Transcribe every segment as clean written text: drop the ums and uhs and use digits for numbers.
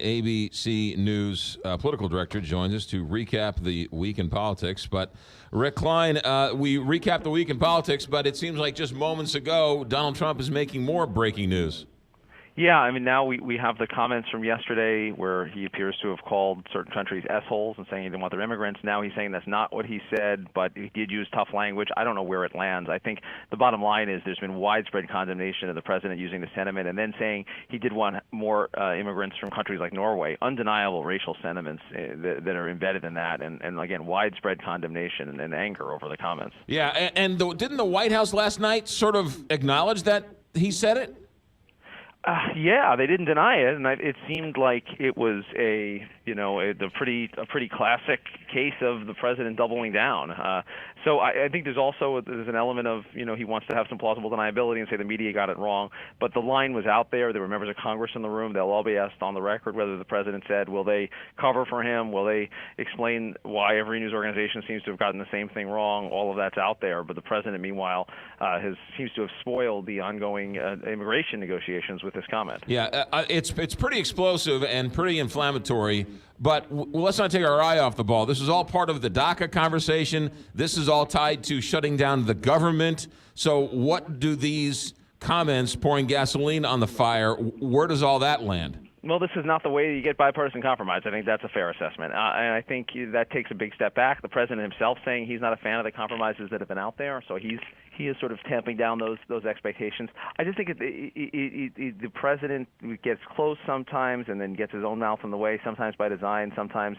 ABC News political director joins us to recap the week in politics. But Rick Klein, we recapped the week in politics, but it seems like just moments ago, Donald Trump is making more breaking news. Yeah, I mean, now we have the comments from yesterday where he appears to have called certain countries S-holes and saying he didn't want their immigrants. Now he's saying that's not what he said, but he did use tough language. I don't know where it lands. I think the bottom line is there's been widespread condemnation of the president using the sentiment and then saying he did want more immigrants from countries like Norway. Undeniable racial sentiments that are embedded in that, and again, widespread condemnation and anger over the comments. Yeah, and didn't the White House last night sort of acknowledge that he said it? Yeah, they didn't deny it, and it seemed like it was a pretty classic case of the president doubling down. So I think there's an element of he wants to have some plausible deniability and say the media got it wrong, but the line was out there. There were members of Congress in the room. They'll all be asked on the record whether the president said. Will they cover for him? Will they explain why every news organization seems to have gotten the same thing wrong? All of that's out there, but the president, meanwhile, seems to have spoiled the ongoing immigration negotiations with this comment. Yeah, it's pretty explosive and pretty inflammatory, but let's not take our eye off the ball. This is all part of the DACA conversation. This is all tied to shutting down the government. So what do these comments pouring gasoline on the fire, where does all that land? Well, this is not the way you get bipartisan compromise. I think that's a fair assessment. And I think that takes a big step back. The president himself saying he's not a fan of the compromises that have been out there, so he is sort of tamping down those expectations. I just think the president gets close sometimes and then gets his own mouth in the way, sometimes by design, sometimes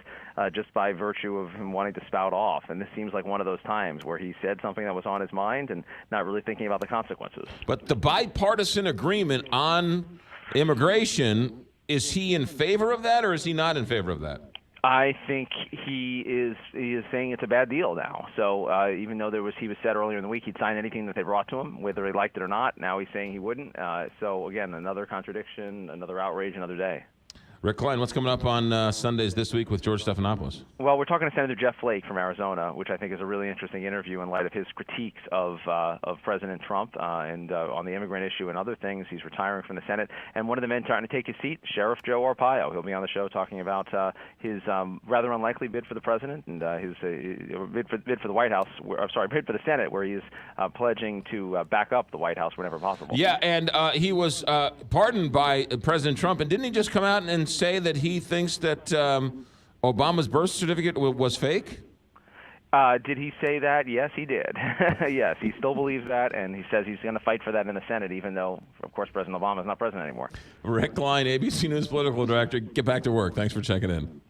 just by virtue of him wanting to spout off. And this seems like one of those times where he said something that was on his mind and not really thinking about the consequences. But the bipartisan agreement on immigration, is he in favor of that, or is he not in favor of that? I think he is saying it's a bad deal now. So even though he was said earlier in the week he'd sign anything that they brought to him, whether he liked it or not, now he's saying he wouldn't. So again, another contradiction, another outrage, another day. Rick Klein, what's coming up on Sundays this week with George Stephanopoulos? Well, we're talking to Senator Jeff Flake from Arizona, which I think is a really interesting interview in light of his critiques of President Trump and on the immigrant issue and other things. He's retiring from the Senate, and one of the men trying to take his seat, Sheriff Joe Arpaio. He'll be on the show talking about his rather unlikely bid for the president and his bid for the White House. Bid for the Senate, where he's pledging to back up the White House whenever possible. Yeah, and he was pardoned by President Trump, and didn't he just come out and say that he thinks that Obama's birth certificate was fake? Did he say that? Yes, he did. Yes, he still believes that, and he says he's going to fight for that in the Senate, even though, of course, President Obama is not president anymore. Rick Klein, ABC News political director. Get back to work. Thanks for checking in. Thanks.